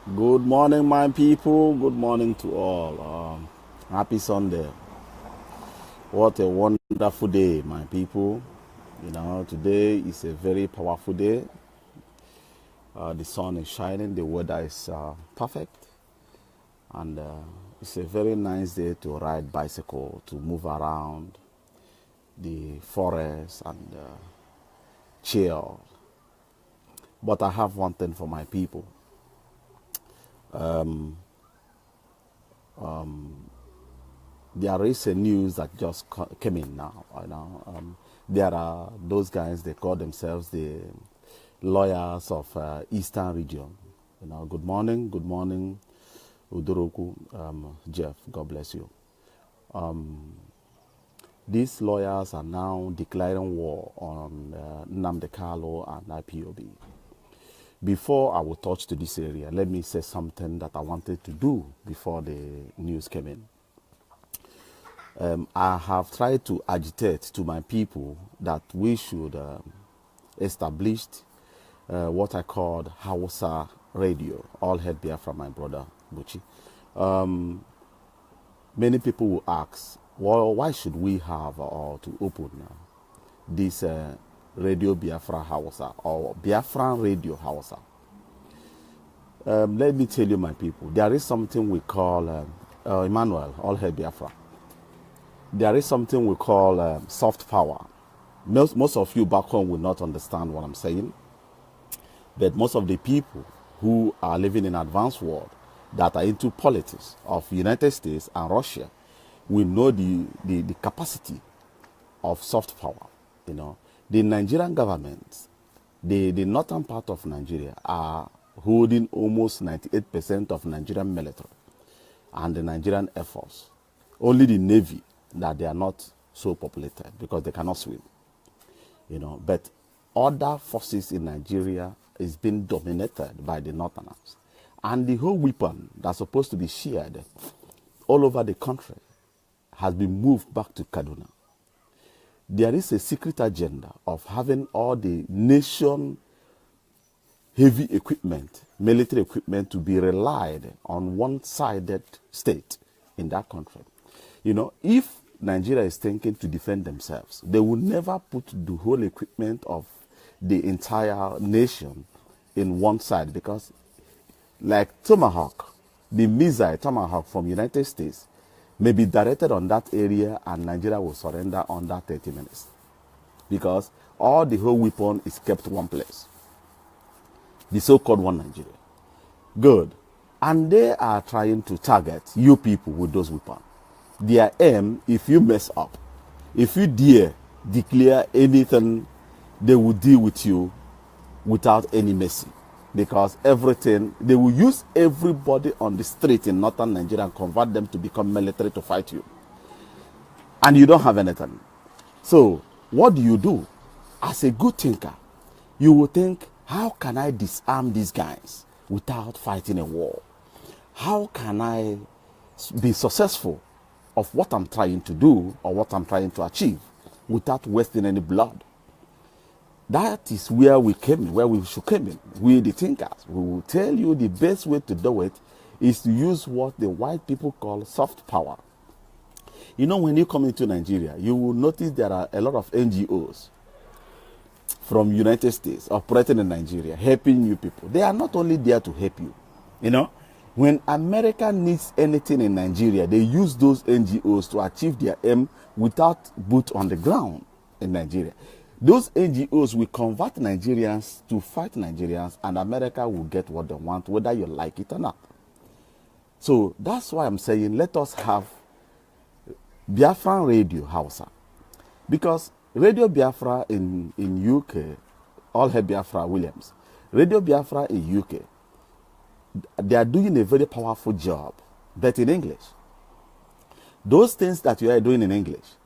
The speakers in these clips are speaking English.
Good morning, my people. Good morning to all. Happy Sunday. What a wonderful day, my people. Today is a very powerful day. The sun is shining, the weather is perfect, and it's a very nice day to ride bicycle, to move around the forest and chill. But I have one thing for my people. There is a news that just came in now. There are those guys, they call themselves the lawyers of Eastern region. Good morning, Udoroku, Jeff. God bless you. These lawyers are now declaring war on Nnamdi Kanu and Ipob. Before I will touch to this area, let me say something that I wanted to do before the news came in. I have tried to agitate to my people that we should establish what I called Hausa radio. All head Biafra, my brother Buchi. Many people will ask, well, why should we have to open this Radio Biafra Hausa or Biafran Radio Hausa? Let me tell you, my people, there is something we call Emmanuel, all head Biafra. There is something we call soft power. Most of you back home will not understand what I'm saying, but most of the people who are living in advanced world that are into politics of United States and Russia will know the capacity of soft power. The Nigerian government, the northern part of Nigeria are holding almost 98% of Nigerian military and the Nigerian Air Force. Only the Navy that they are not so populated because they cannot swim. But other forces in Nigeria is being dominated by the Northerners. And the whole weapon that's supposed to be shared all over the country has been moved back to Kaduna. There is a secret agenda of having all the nation heavy equipment, military equipment, to be relied on one-sided state in that country. If Nigeria is thinking to defend themselves, they will never put the whole equipment of the entire nation in one side, because like Tomahawk, the missile Tomahawk from United States may be directed on that area and Nigeria will surrender under 30 minutes because all the whole weapon is kept one place, the so-called one Nigeria. Good. And they are trying to target you people with those weapons. Their aim, if you mess up, if you dare declare anything, they will deal with you without any mercy. Because everything, they will use everybody on the street in northern Nigeria and convert them to become military to fight you. And you don't have anything. So, what do? As a good thinker, you will think, how can I disarm these guys without fighting a war? How can I be successful of what I'm trying to do or what I'm trying to achieve without wasting any blood? That is where we came in, where we should come in. We, the thinkers, we will tell you the best way to do it is to use what the white people call soft power. When you come into Nigeria, you will notice there are a lot of NGOs from United States operating in Nigeria, helping you people. They are not only there to help you. When America needs anything in Nigeria, they use those NGOs to achieve their aim without boots on the ground in Nigeria. Those NGOs will convert Nigerians to fight Nigerians, and America will get what they want, whether you like it or not. So that's why I'm saying let us have Biafran Radio Hausa. Because Radio Biafra in UK, all head Biafra Williams, Radio Biafra in UK, they are doing a very powerful job, but in English. Those things that you are doing in English,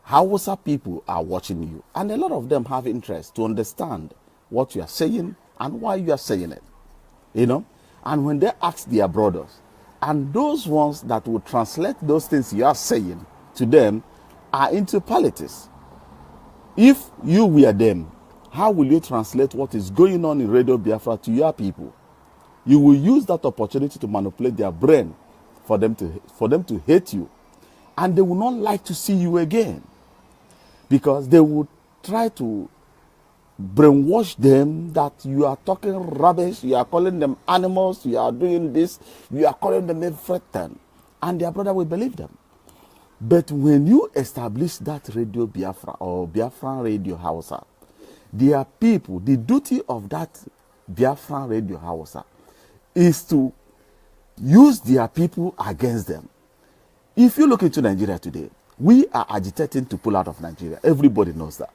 Hausa people are watching you, and a lot of them have interest to understand what you are saying and why you are saying it. And when they ask their brothers, and those ones that will translate those things you are saying to them are into politics. If you were them, how will you translate what is going on in Radio Biafra to your people? You will use that opportunity to manipulate their brain for them to hate you. And they will not like to see you again. Because they would try to brainwash them that you are talking rubbish, you are calling them animals, you are doing this, you are calling them everything. And their brother will believe them. But when you establish that Radio Biafra or Biafran Radio Hausa, their people, the duty of that Biafran Radio Hausa is to use their people against them. If you look into Nigeria today, we are agitating to pull out of Nigeria. Everybody knows that.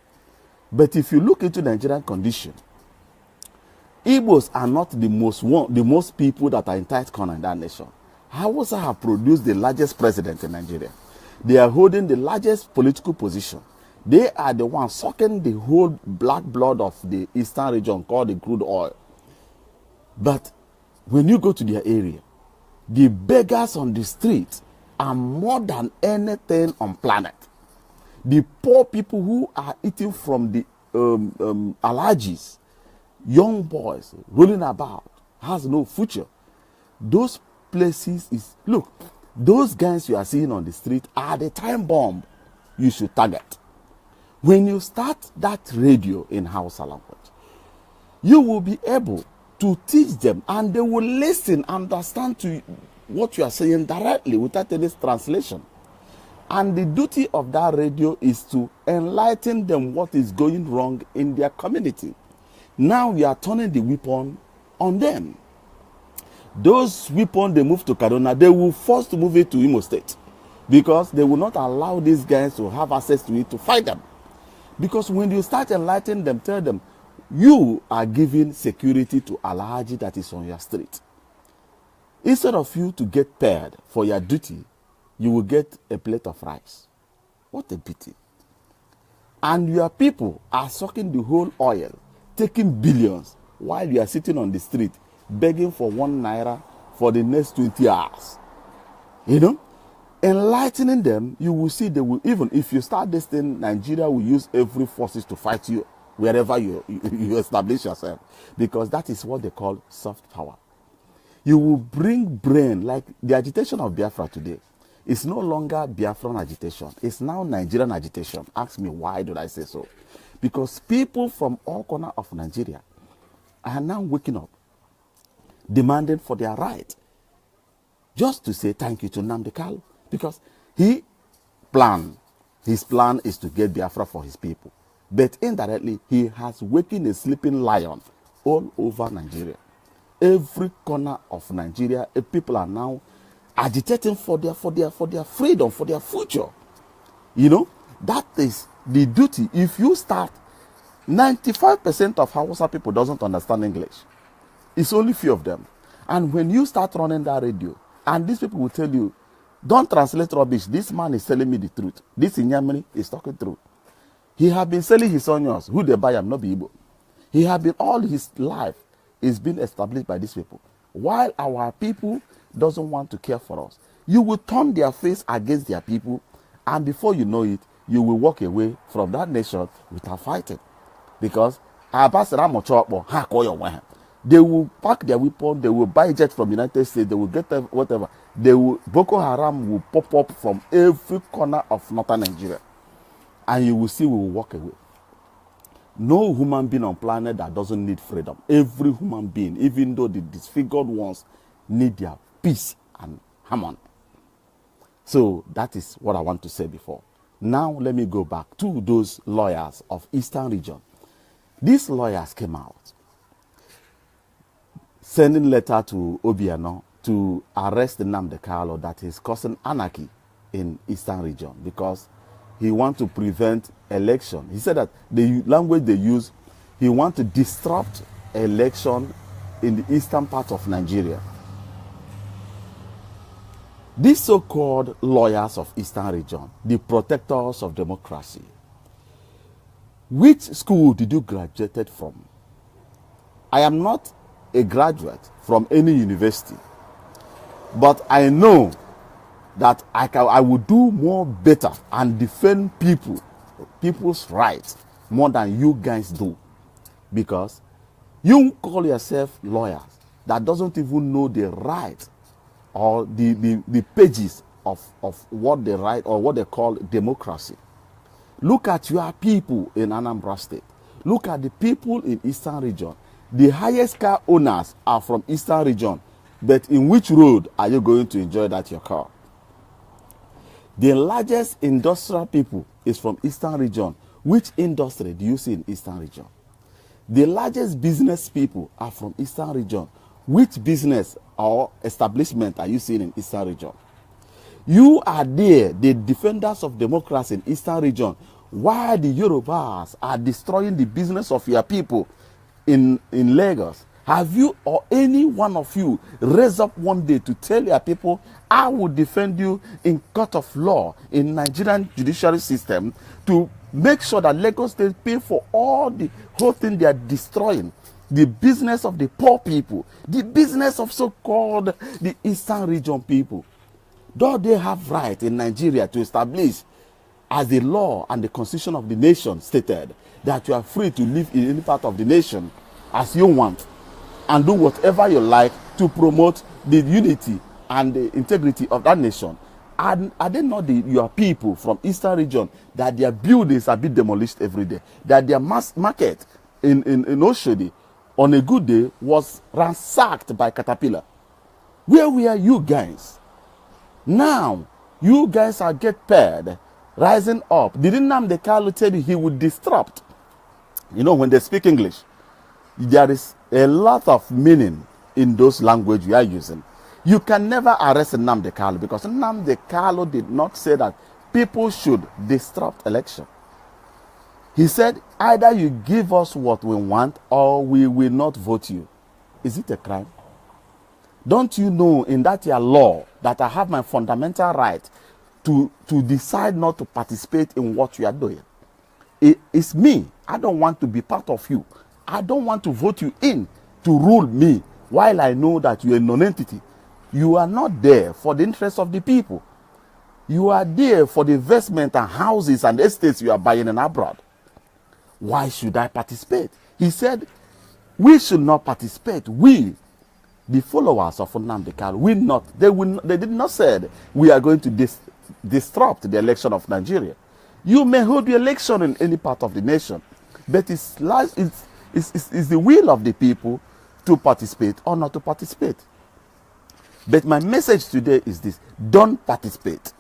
But if you look into Nigerian condition, Igbos are not the most people that are in tight corner in that nation. Hausa have produced the largest president in Nigeria. They are holding the largest political position. They are the ones sucking the whole black blood of the eastern region called the crude oil. But when you go to their area, the beggars on the street are more than anything on planet. The poor people who are eating from the allergies, young boys rolling about, has no future. Those places is, look, those guys you are seeing on the street are the time bomb you should target. When you start that radio in Hausa language, you will be able to teach them and they will listen, understand to what you are saying directly without any translation. And the duty of that radio is to enlighten them what is going wrong in their community. Now we are turning the weapon on them. Those weapons they move to Kanu, they will force to move it to Imo State. Because they will not allow these guys to have access to it to fight them. Because when you start enlightening them, tell them, you are giving security to Alhaji that is on your street. Instead of you to get paid for your duty, you will get a plate of rice. What a pity. And your people are sucking the whole oil, taking billions, while you are sitting on the street, begging for 1 naira for the next 20 hours. You know? Enlightening them, you will see they will, even if you start this thing, Nigeria will use every forces to fight you wherever you establish yourself. Because that is what they call soft power. You will bring brain, like the agitation of Biafra today. It's no longer Biafran agitation. It's now Nigerian agitation. Ask me why did I say so? Because people from all corners of Nigeria are now waking up, demanding for their right. Just to say thank you to Nnamdi Kanu. Because his plan is to get Biafra for his people. But indirectly, he has wakened a sleeping lion all over Nigeria. Every corner of Nigeria, people are now agitating for their freedom, for their future. You know, that is the duty. If you start, 95% of Hausa people doesn't understand English. It's only few of them. And when you start running that radio, and these people will tell you, don't translate rubbish. This man is telling me the truth. This Inyamini is talking truth. He has been selling his onions. Who they buy him, not be Igbo. He has been all his life is being established by these people. While our people doesn't want to care for us. You will turn their face against their people, and before you know it, you will walk away from that nation without fighting. Because they will pack their weapon, they will buy jet from United States, they will get whatever. Boko Haram will pop up from every corner of northern Nigeria. And you will see we will walk away. No human being on planet that doesn't need freedom. Every human being, even though the disfigured ones, need their peace and harmony. So that is what I want to say before. Now let me go back to those lawyers of Eastern region. These lawyers came out, sending letter to Obiano to arrest Nnamdi Kanu that is causing anarchy in Eastern region because he wants to prevent election. He said that the language they use, he wants to disrupt election in the eastern part of Nigeria. These so-called lawyers of Eastern region, the protectors of democracy, which school did you graduate from? I am not a graduate from any university, but I know that I will do more better and defend people's rights more than you guys do. Because you call yourself lawyers, that doesn't even know the right or the pages of what they write or what they call democracy. Look at your people in Anambra State. Look at the people in Eastern Region. The highest car owners are from Eastern Region. But in which road are you going to enjoy that your car? The largest industrial people is from Eastern Region. Which industry do you see in Eastern Region? The largest business people are from Eastern Region. Which business or establishment are you seeing in Eastern Region? You are there, the defenders of democracy in Eastern Region, while the Yorubas are destroying the business of your people in Lagos. Have you or any one of you raised up one day to tell your people, I will defend you in court of law, in Nigerian judiciary system, to make sure that Lagos State pay for all the whole thing they are destroying? The business of the poor people, the business of so-called the Eastern Region people. Though they have right in Nigeria to establish as the law and the constitution of the nation stated that you are free to live in any part of the nation as you want and do whatever you like to promote the unity and the integrity of that nation. And are they not your people from Eastern Region that their buildings are being demolished every day? That their mass market in Oshodi on a good day was ransacked by Caterpillar? Where were you guys? Now, you guys are get paid, rising up. Didn't Nnamdi Kanu tell you he would disrupt? You know, when they speak English, there is a lot of meaning in those language you are using. You can never arrest Nnamdi Kanu because Nnamdi Kanu did not say that people should disrupt election. He said, either you give us what we want or we will not vote you. Is it a crime? Don't you know in that your law that I have my fundamental right to decide not to participate in what you are doing? It's me. I don't want to be part of you. I don't want to vote you in to rule me while I know that you're a non-entity. You are not there for the interest of the people. You are there for the investment and houses and estates you are buying in abroad. Why should I participate? He said, we should not participate. We, the followers of Nnamdi Kanu, we not. They did not say we are going to disrupt the election of Nigeria. You may hold the election in any part of the nation, but it's the will of the people to participate or not to participate. But my message today is this: don't participate.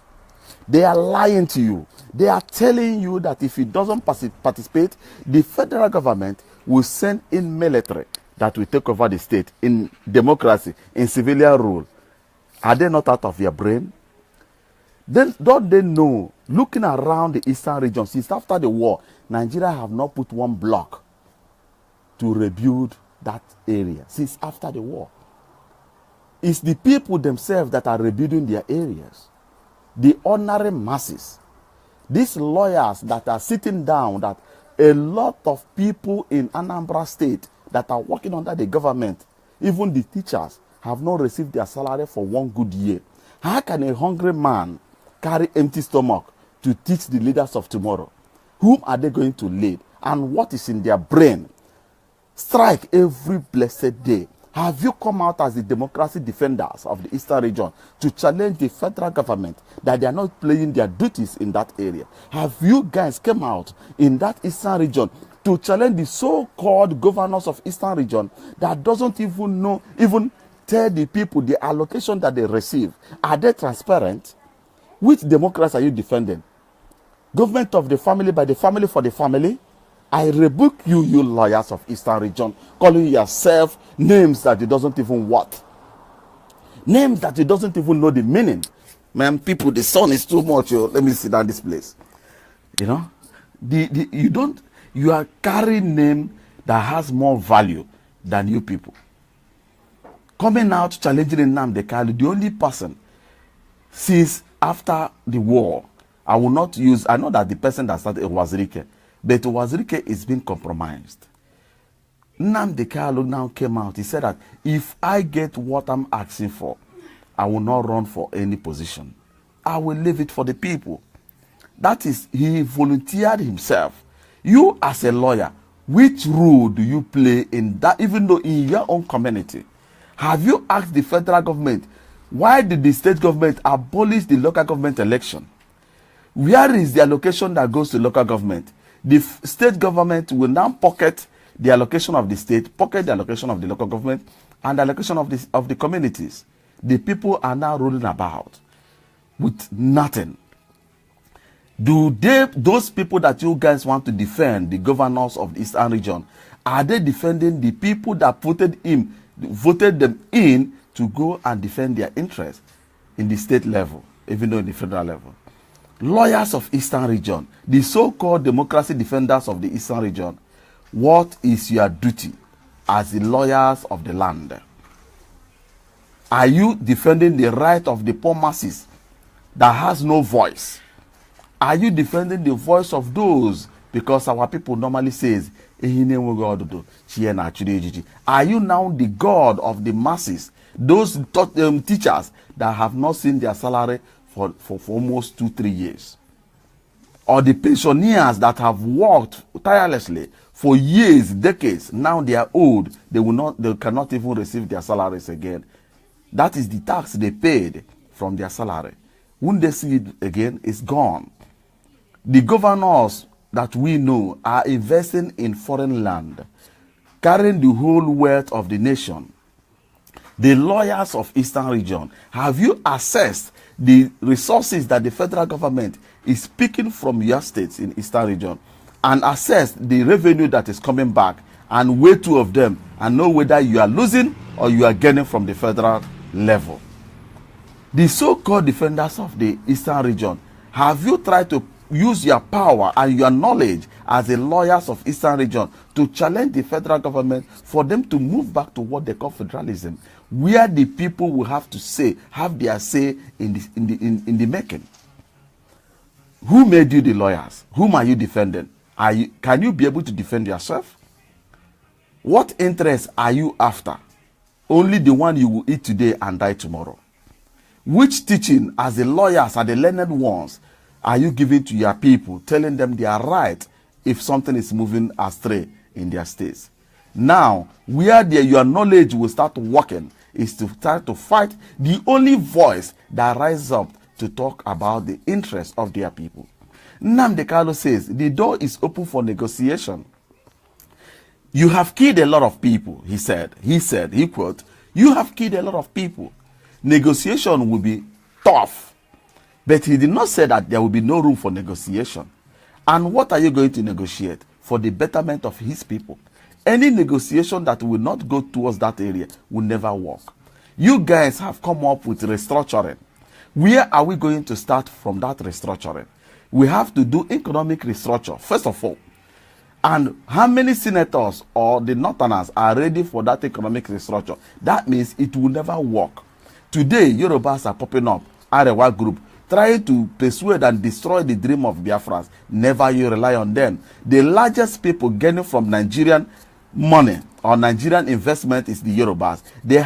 They are lying to you. They are telling you that if it doesn't participate, the federal government will send in military that will take over the state in democracy, in civilian rule. Are they not out of your brain? Then don't they know, looking around the Eastern region, since after the war, Nigeria have not put one block to rebuild that area since after the war. It's the people themselves that are rebuilding their areas. The ordinary masses. These lawyers that are sitting down, that a lot of people in Anambra State that are working under the government, even the teachers, have not received their salary for one good year. How can a hungry man carry empty stomach to teach the leaders of tomorrow? Whom are they going to lead? And what is in their brain? Strike every blessed day. Have you come out as the democracy defenders of the Eastern region to challenge the federal government that they are not playing their duties in that area? Have you guys come out in that Eastern region to challenge the so-called governors of Eastern region that doesn't even know, even tell the people the allocation that they receive? Are they transparent? Which democracy are you defending? Government of the family, by the family, for the family? I rebuke you, you lawyers of Eastern region, calling yourself names that you doesn't even what? Names that you doesn't even know the meaning. Man, people, the sun is too much. Yo. Let me sit down this place. You know, you are carrying name that has more value than you people. Coming out challenging Nnamdi Kanu, the only person since after the war, I will not use, I know that the person that started was Rike. But Wazirike is being compromised. Nnamdi Kanu now came out. He said that if I get what I'm asking for, I will not run for any position. I will leave it for the people. That is, he volunteered himself. You as a lawyer, which role do you play in that, even though in your own community? Have you asked the federal government, why did the state government abolish the local government election? Where is the allocation that goes to local government? The state government will now pocket the allocation of the state, pocket the allocation of the local government, and the allocation of the communities. The people are now rolling about with nothing. Those people that you guys want to defend, the governors of the Eastern region, are they defending the people that voted them in to go and defend their interests in the state level, even though in the federal level? Lawyers of Eastern region, the so-called democracy defenders of the Eastern region, what is your duty as the lawyers of the land? Are you defending the right of the poor masses that has no voice? Are you defending the voice of those? Because our people normally says, are you now the God of the masses? Those teachers that have not seen their salary for almost 2-3 years, or the pensioners that have worked tirelessly for years, decades. Now they are old. They cannot even receive their salaries again. That is the tax they paid from their salary. When they see it again, it's gone. The governors that we know are investing in foreign land, carrying the whole wealth of the nation. The lawyers of Eastern region, have you assessed the resources that the federal government is picking from your states in Eastern region, and assess the revenue that is coming back, and weigh two of them and know whether you are losing or you are gaining from the federal level? The so-called defenders of the Eastern region, have you tried to use your power and your knowledge as the lawyers of Eastern region to challenge the federal government for them to move back to what they call federalism, where the people will have their say in the making? Who made you the lawyers? Whom are you defending? Can you be able to defend yourself? What interest are you after? Only the one you will eat today and die tomorrow. Which teaching as the lawyers are the learned ones are you giving to your people, telling them they are right if something is moving astray in their states? Now, where your knowledge will start working is to start to fight the only voice that rises up to talk about the interests of their people. Nnamdi Kanu says the door is open for negotiation. You have killed a lot of people, he said, he quote, you have killed a lot of people. Negotiation will be tough. But he did not say that there will be no room for negotiation. And what are you going to negotiate? For the betterment of his people. Any negotiation that will not go towards that area will never work. You guys have come up with restructuring. Where are we going to start from that restructuring? We have to do economic restructure, first of all. And how many senators or the northerners are ready for that economic restructure? That means it will never work. Today, Yorubas are popping up, Arewa group, trying to persuade and destroy the dream of Biafrans. Never you rely on them. The largest people gaining from Nigerian money or Nigerian investment is the Yorubas. They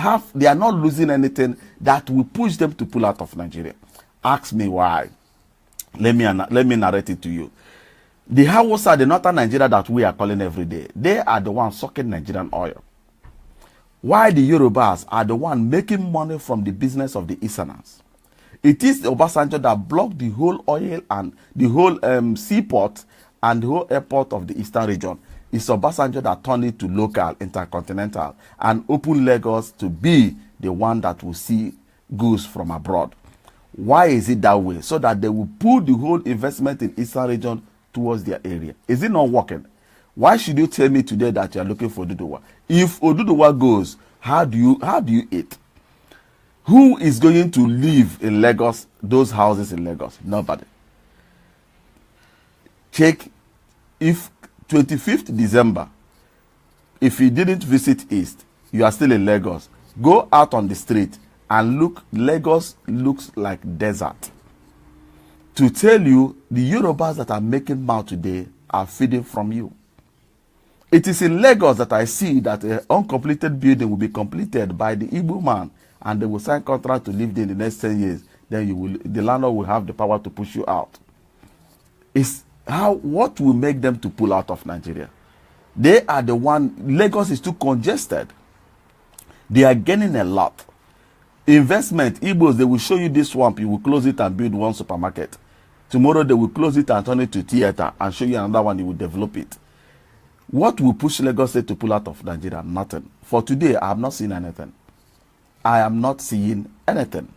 are not losing anything that will push them to pull out of Nigeria. Ask me why. Let me narrate it to you. The Hausa, the northern Nigeria that we are calling every day, they are the ones sucking Nigerian oil. Why the Yorubas are the ones making money from the business of the Easterners. It is the Obasanjo that blocked the whole oil and the whole seaport and the whole airport of the Eastern region. It's Obasanjo that turned it to local, intercontinental, and opened Lagos to be the one that will see goods from abroad. Why is it that way? So that they will pull the whole investment in Eastern region towards their area. Is it not working? Why should you tell me today that you are looking for Oduduwa? If Oduduwa goes, how do you eat? Who is going to live in Lagos, those houses in Lagos? Nobody. Check if 25th December, if you didn't visit East, you are still in Lagos. Go out on the street and look. Lagos looks like desert. To tell you, the Yorubas that are making mouth today are feeding from you. It is in Lagos that I see that an uncompleted building will be completed by the Igbo man, and they will sign contract to live there in the next 10 years. Then the landlord will have the power to push you out. What will make them to pull out of Nigeria? They are the one. Lagos is too congested. They are gaining a lot. Investment, Igbos, they will show you this swamp, you will close it and build one supermarket. Tomorrow they will close it and turn it to theater and show you another one, you will develop it. What will push Lagos State to pull out of Nigeria? Nothing. For today, I have not seen anything. I am not seeing anything.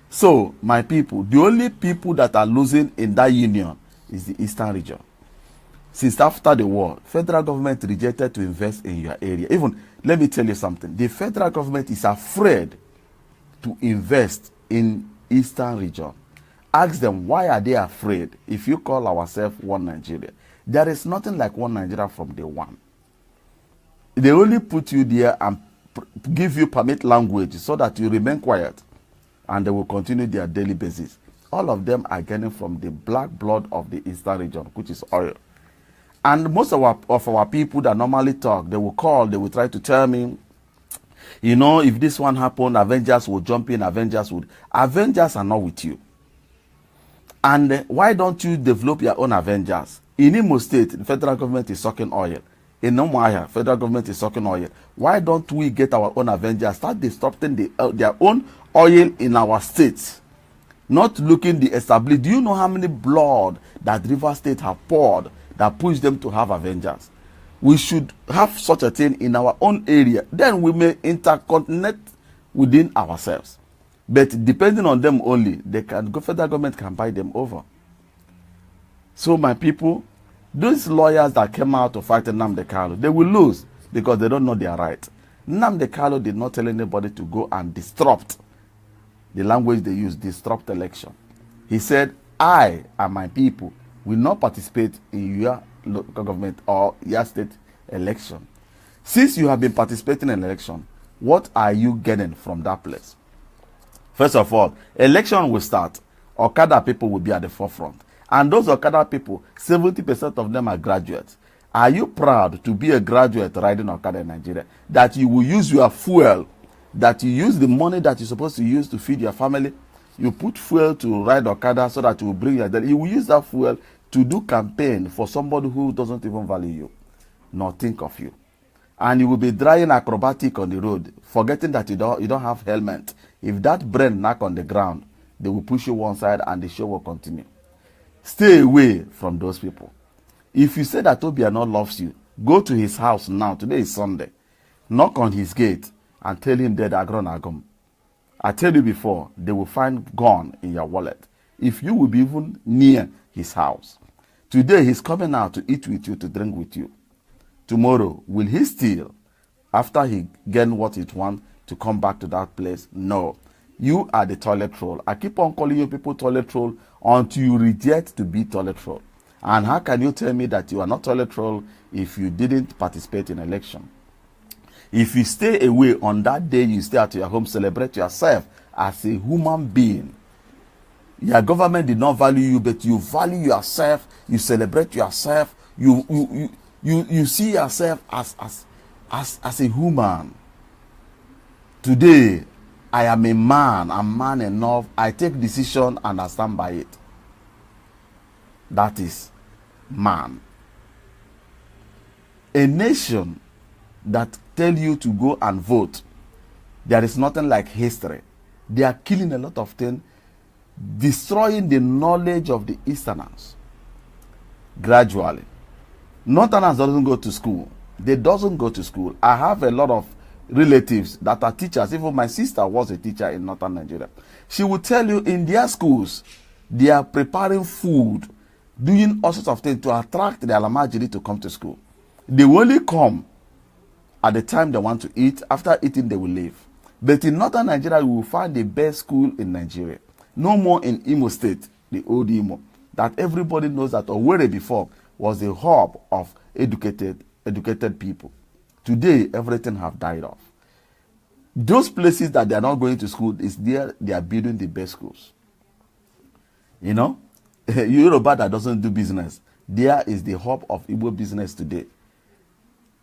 So, my people, the only people that are losing in that union is the eastern region. Since after the war, federal government rejected to invest in your area. Even, let me tell you something. The federal government is afraid to invest in eastern region. Ask them, why are they afraid if you call ourselves one Nigeria? There is nothing like one Nigeria from day one. They only put you there and give you permit language so that you remain quiet, and they will continue their daily basis. All of them are getting from the black blood of the eastern region, which is oil. And most of our people that normally talk, they will call, they will try to tell me, you know, if this one happened, Avengers will jump in, Avengers are not with you. And why don't you develop your own Avengers? In Imo State, the federal government is sucking oil. In Umuahia, federal government is sucking oil. Why don't we get our own Avengers, start disrupting their own oil in our states? Not looking the established. Do you know how many blood that River State have poured that pushed them to have Avengers? We should have such a thing in our own area. Then we may interconnect within ourselves. But depending on them only, federal government can buy them over. So my people, those lawyers that came out to fight Nnamdi Kanu, they will lose because they don't know their right. Nnamdi Kanu did not tell anybody to go and disrupt the language they use, disrupt election. He said, I and my people will not participate in your local government or your state election. Since you have been participating in election, what are you getting from that place? First of all, election will start. Okada people will be at the forefront. And those Okada people, 70% of them are graduates. Are you proud to be a graduate riding Okada in Nigeria? That you will use your fuel, that you use the money that you're supposed to use to feed your family, you put fuel to ride Okada so that you will bring your dad. You will use that fuel to do campaign for somebody who doesn't even value you, nor think of you. And you will be driving acrobatic on the road, forgetting that you don't have helmet. If that brain knock on the ground, they will push you one side and the show will continue. Stay away from those people. If you say that Obiano loves you, go to his house now. Today is Sunday. Knock on his gate and tell him that Agron Agum. I tell you before, they will find gun in your wallet. If you will be even near his house. Today he's coming out to eat with you, to drink with you. Tomorrow, will he steal after he gain what he wants to come back to that place? No. You are the toilet troll. I keep on calling you people toilet troll until you reject to be toilet troll. And how can you tell me that you are not toilet troll if you didn't participate in election? If you stay away on that day, you stay at your home, celebrate yourself as a human being. Your government did not value you, but you value yourself. You celebrate yourself. You see yourself as a human. Today, I am a man. I'm man enough. I take decision and I stand by it. That is man. A nation that tell you to go and vote, there is nothing like history. They are killing a lot of things, destroying the knowledge of the Easterners gradually. Northerners doesn't go to school. They doesn't go to school. I have a lot of relatives that are teachers. Even my sister was a teacher in Northern Nigeria. She will tell you in their schools, they are preparing food, doing all sorts of things to attract the Alamajiri to come to school. They will only come at the time they want to eat. After eating, they will leave. But in Northern Nigeria, you will find the best school in Nigeria. No more in Imo State, the old Imo, that everybody knows that Owerri before was the hub of educated people. Today, everything have died off. Those places that they are not going to school, is there they are building the best schools. You know, Yoruba that doesn't do business, there is the hub of Igbo business today.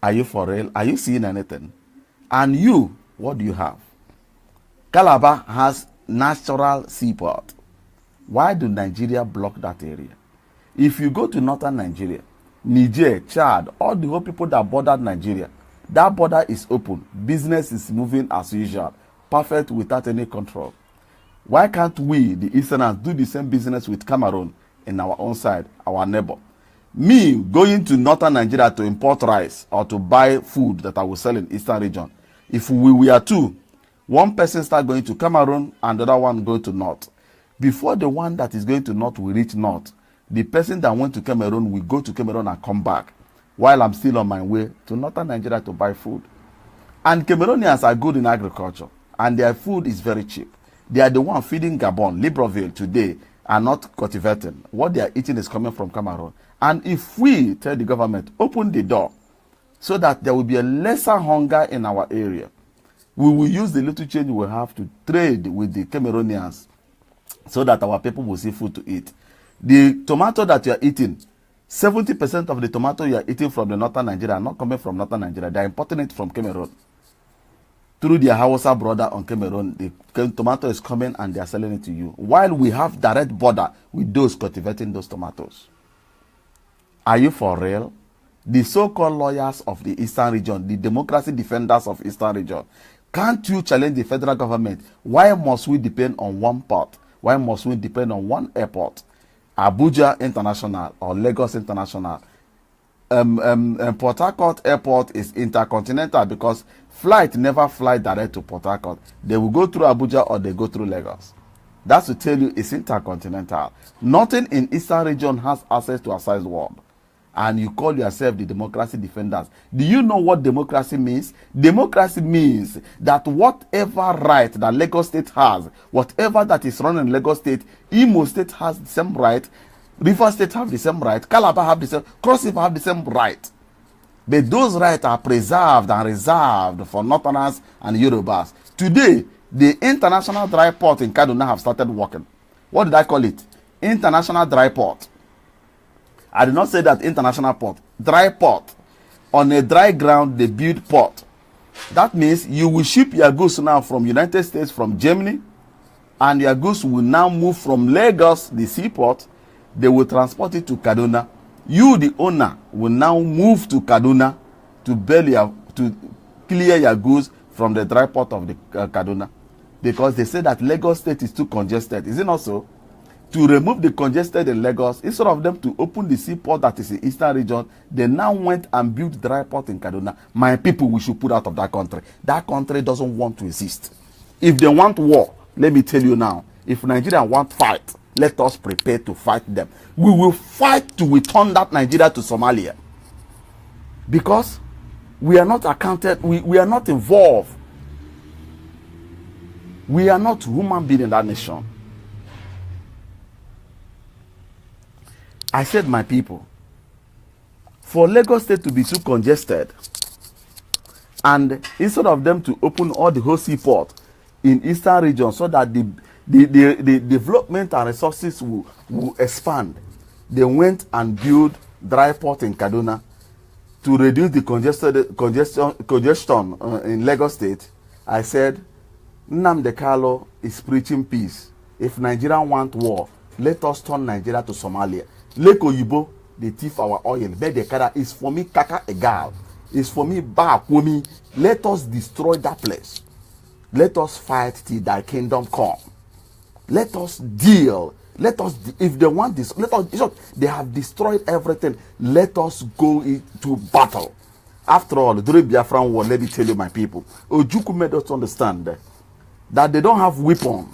Are you for real? Are you seeing anything? And you, what do you have? Calabar has natural seaport. Why do Nigeria block that area? If you go to northern Nigeria, Niger, Chad, all the whole people that bordered Nigeria, That border is open. Business is moving as usual. Perfect, without any control. Why can't we, the Easterners, do the same business with Cameroon in our own side, our neighbor? Me going to northern Nigeria to import rice or to buy food that I will sell in Eastern region. If we are two, one person start going to Cameroon and the other one going to north. Before the one that is going to north will reach north, the person that went to Cameroon will go to Cameroon and come back while I'm still on my way to northern Nigeria to buy food. And Cameroonians are good in agriculture and their food is very cheap. They are the one feeding Gabon, Libreville today are not cultivating. What they are eating is coming from Cameroon. And if we tell the government, open the door so that there will be a lesser hunger in our area, we will use the little change we have to trade with the Cameroonians so that our people will see food to eat. The tomato that you are eating, 70% of the tomato you are eating from the northern Nigeria are not coming from northern Nigeria. They are importing it from Cameroon. Through their Hausa brother on Cameroon, the tomato is coming and they are selling it to you. While we have direct border with those cultivating those tomatoes. Are you for real? The so-called lawyers of the Eastern region, the democracy defenders of Eastern region, can't you challenge the federal government? Why must we depend on one port? Why must we depend on one airport? Abuja International or Lagos International. Port Harcourt Airport is intercontinental because flight never fly direct to Port Harcourt. They will go through Abuja or they go through Lagos. That's to tell you it's intercontinental. Nothing in Eastern region has access to outside world. And you call yourself the democracy defenders. Do you know what democracy means? Democracy means that whatever right that Lagos State has, whatever that is run in Lagos State, Imo State has the same right, River State have the same right, Calabar have the same, Cross River have the same right. But those rights are preserved and reserved for Northerners and Yorubas. Today, the international dry port in Kaduna have started working. What did I call it? International dry port. I did not say that international port. Dry port. On a dry ground, they build port. That means you will ship your goods now from United States, from Germany, and your goods will now move from Lagos, the seaport. They will transport it to Kaduna. You, the owner, will now move to Kaduna to clear your goods from the dry port of the Kaduna. Because they say that Lagos State is too congested. Is it not so? To remove the congested in Lagos, instead of them to open the seaport that is in Eastern region, they now went and built dry port in Kaduna. My people, we should put out of that country. That country doesn't want to exist. If they want war, let me tell you now, if Nigeria want fight, let us prepare to fight them. We will fight to return that Nigeria to Somalia. Because we are not accounted, we are not involved. We are not human beings in that nation. I said, my people, for Lagos State to be too congested, and instead of them to open all the whole seaport in Eastern region so that the development and resources will expand, they went and built dry port in Kaduna to reduce the congestion in Lagos State. I said, Nnamdi Kanu is preaching peace. If Nigeria want war, let us turn Nigeria to Somalia. Lake Oyibo, they thief our oil. Bedekara is for me, Kaka Egal. It's for me, Bakwomi. Let us destroy that place. Let us fight till thy kingdom come. Let us deal. Let us, if they want this, let us, they have destroyed everything. Let us go into battle. After all, during Biafra war, let me tell you, my people, Ojukwu made us understand that they don't have weapons.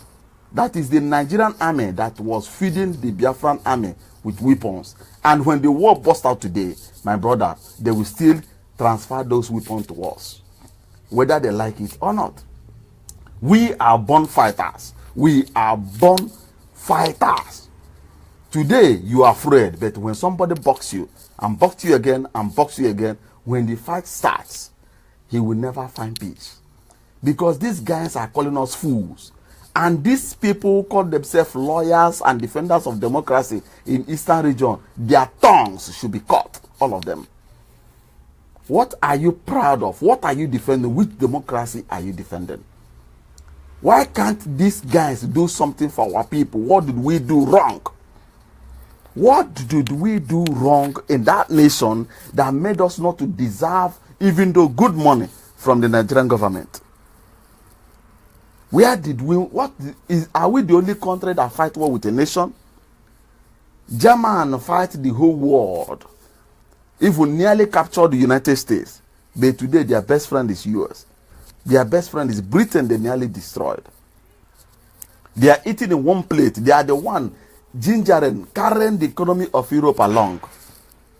That is the Nigerian army that was feeding the Biafran army with weapons. And when the war burst out today, my brother, they will still transfer those weapons to us, whether they like it or not. We are born fighters. We are born fighters. Today, you are afraid, but when somebody boxes you, and boxes you again, and boxes you again, when the fight starts, he will never find peace. Because these guys are calling us fools. And these people call themselves lawyers and defenders of democracy in Eastern region. Their tongues should be cut, all of them. What are you proud of? What are you defending? Which democracy are you defending? Why can't these guys do something for our people? What did we do wrong? What did we do wrong in that nation that made us not to deserve even though good money from the Nigerian government. Where did we, are we the only country that fight war with a nation? German fight the whole world. Even nearly captured the United States. But today their best friend is US. Their best friend is Britain, they nearly destroyed. They are eating in one plate. They are the one gingering, carrying the economy of Europe along.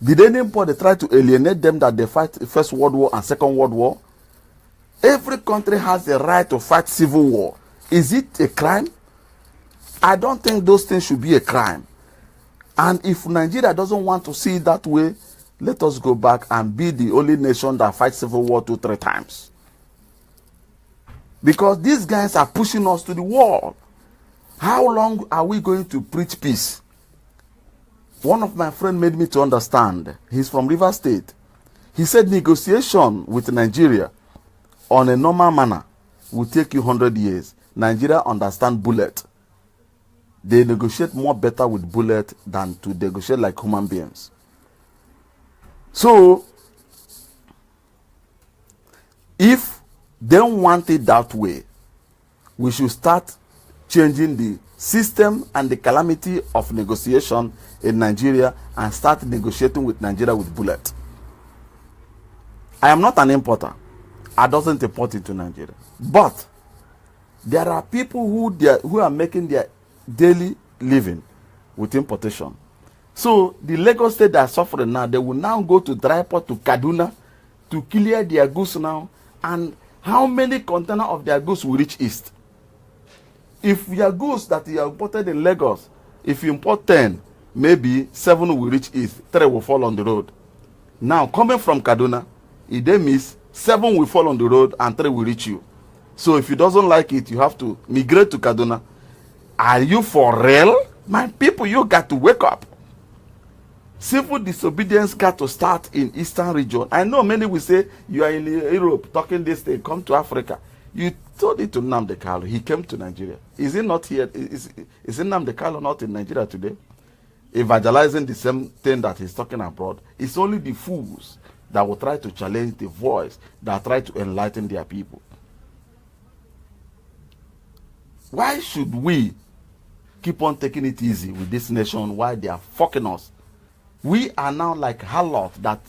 Did anybody try to alienate them that they fight First World War and Second World War? Every country has the right to fight civil war. Is it a crime? I don't think those things should be a crime. And if Nigeria doesn't want to see it that way, let us go back and be the only nation that fights civil war 2-3 times. Because these guys are pushing us to the wall. How long are we going to preach peace? One of my friends made me to understand. He's from Rivers State. He said negotiation with Nigeria on a normal manner will take you 100 years. Nigeria understand bullet. They negotiate more better with bullet than to negotiate like human beings. So, if they want it that way, we should start changing the system and the calamity of negotiation in Nigeria and start negotiating with Nigeria with bullet. I am not an importer. I doesn't import into Nigeria. But there are people who are making their daily living with importation. So the Lagos state that are suffering now, they will now go to dry port to Kaduna to clear their goods now. And how many containers of their goods will reach east? If your goods that you have imported in Lagos, if you import 10, maybe 7 will reach east, 3 will fall on the road. Now coming from Kaduna, if they miss, 7 will fall on the road and 3 will reach you. So if you doesn't like it, you have to migrate to Kaduna. Are you for real? My people, you got to wake up. Civil disobedience got to start in Eastern region. I know many will say, you are in Europe talking this thing, come to Africa. You told it to Nnamdi Kanu. He came to Nigeria. Is he not here? Is Nnamdi Kanu not in Nigeria today? Evangelizing the same thing that he's talking abroad. It's only the fools that will try to challenge the voice, that try to enlighten their people. Why should we keep on taking it easy with this nation while they are fucking us? We are now like harlot that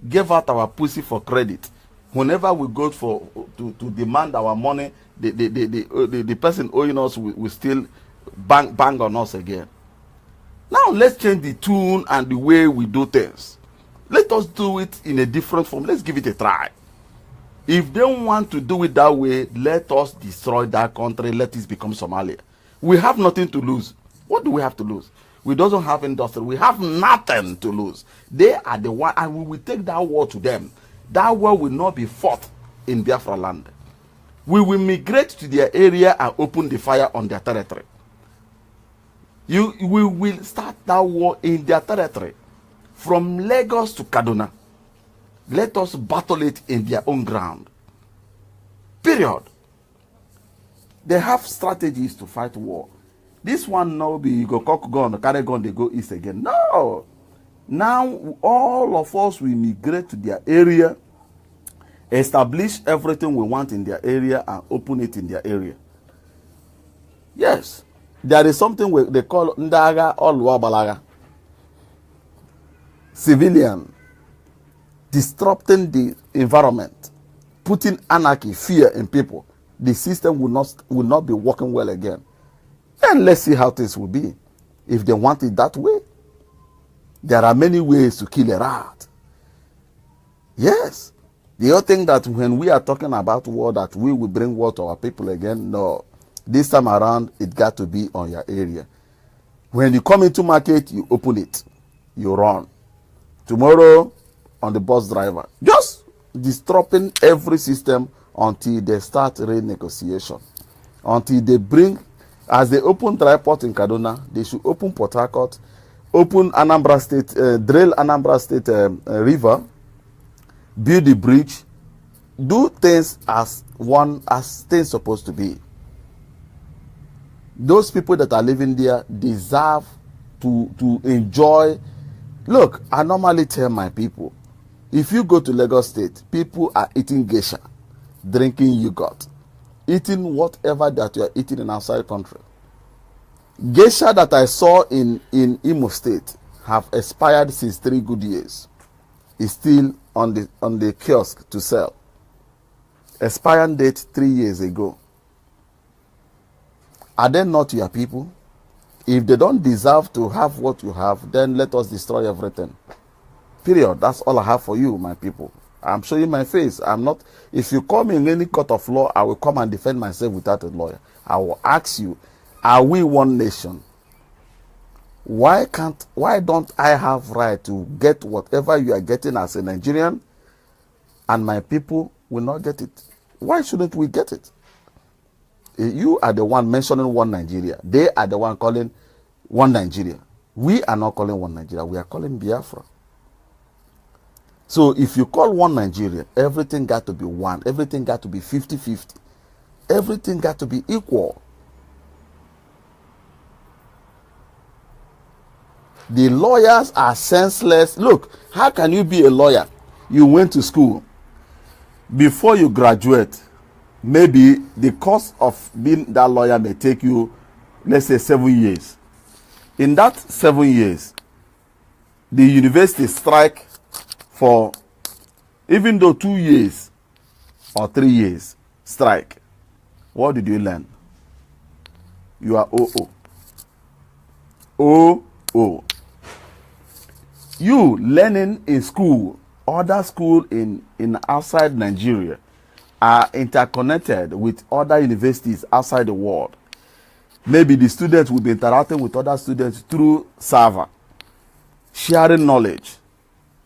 gave out our pussy for credit. Whenever we go to demand our money, the person owing us will still bang on us again. Now let's change the tune and the way we do things. Let us do it in a different form. Let's give it a try. If they want to do it that way, let us destroy that country. Let it become Somalia. We have nothing to lose. What do we have to lose? We don't have industry. We have nothing to lose. They are the one, and we will take that war to them. That war will not be fought in Biafra land. We will migrate to their area and open the fire on their territory. We will start that war in their territory. From Lagos to Kaduna. Let us battle it in their own ground. Period. They have strategies to fight war. This one now be you go cock gun, carry gun, they go east again. No. Now all of us will migrate to their area, establish everything we want in their area and open it in their area. Yes. There is something they call Ndaga or Luabalaga. Civilian. Disrupting the environment. Putting anarchy, fear in people. The system will not be working well again. And let's see how things will be. If they want it that way. There are many ways to kill a rat. Yes. The other thing that when we are talking about war, that we will bring war to our people again, no. This time around, it got to be on your area. When you come into market, you open it. You run. Tomorrow, on the bus driver. Just disrupting every system until they start renegotiation. Until they bring, as they open dry port in Kaduna, they should open Port Harcourt, open Anambra State, drill Anambra State river, build the bridge, do things as things supposed to be. Those people that are living there deserve to enjoy. Look, I normally tell my people, If you go to Lagos State, people are eating geisha, drinking yogurt, eating whatever that you are eating in outside country. Geisha that I saw in Imo State have expired since 3 good years. Is still on the kiosk to sell. Expiring date 3 years ago. Are they not your people? If they don't deserve to have what you have, then let us destroy everything. Period. That's all I have for you, my people. I'm showing my face. I'm not. If you come in any court of law, I will come and defend myself without a lawyer. I will ask you, are we one nation? Why don't I have right to get whatever you are getting as a Nigerian and my people will not get it? Why shouldn't we get it? You are the one mentioning one Nigeria. They are the one calling one Nigeria. We are not calling one Nigeria. We are calling Biafra. So if you call one Nigeria, everything got to be one. Everything got to be 50-50. Everything got to be equal. The lawyers are senseless. Look, how can you be a lawyer? You went to school. Before you graduate, maybe the cost of being that lawyer may take you, let's say, 7 years. In that 7 years, the university strike for, even though 2 years or 3 years strike. What did you learn? You are OO. OO. You learning in school, other school in outside Nigeria are interconnected with other universities outside the world. Maybe the students will be interacting with other students through server, sharing knowledge.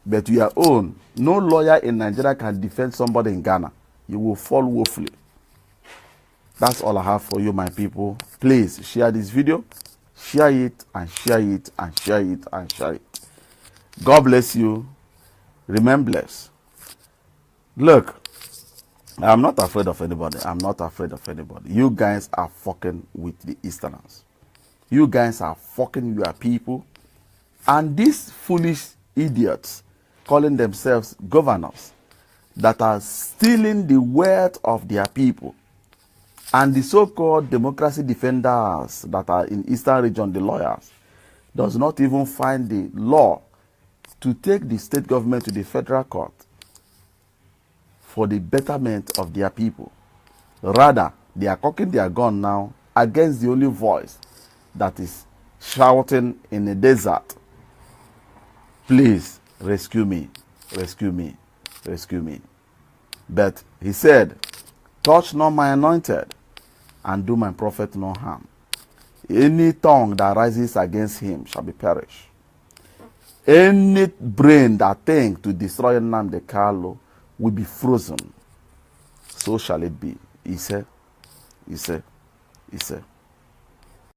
But your own, no lawyer in Nigeria can defend somebody in Ghana. You will fall woefully. That's all I have for you, my people. Please share this video. Share it and share it and share it and share it. God bless you. Remain blessed. Look, I'm not afraid of anybody. I'm not afraid of anybody. You guys are fucking with the Easterners. You guys are fucking your people. And these foolish idiots calling themselves governors that are stealing the wealth of their people. And the so-called democracy defenders that are in Eastern region, the lawyers, does not even find the law to take the state government to the federal court for the betterment of their people. Rather, they are cocking their gun now against the only voice that is shouting in the desert, please rescue me, rescue me, rescue me. But he said, touch not my anointed and do my prophet no harm. Any tongue that rises against him shall be perished. Any brain that thinks to destroy Nnamdi Kanu will be frozen. So shall it be. He said, he said, he said.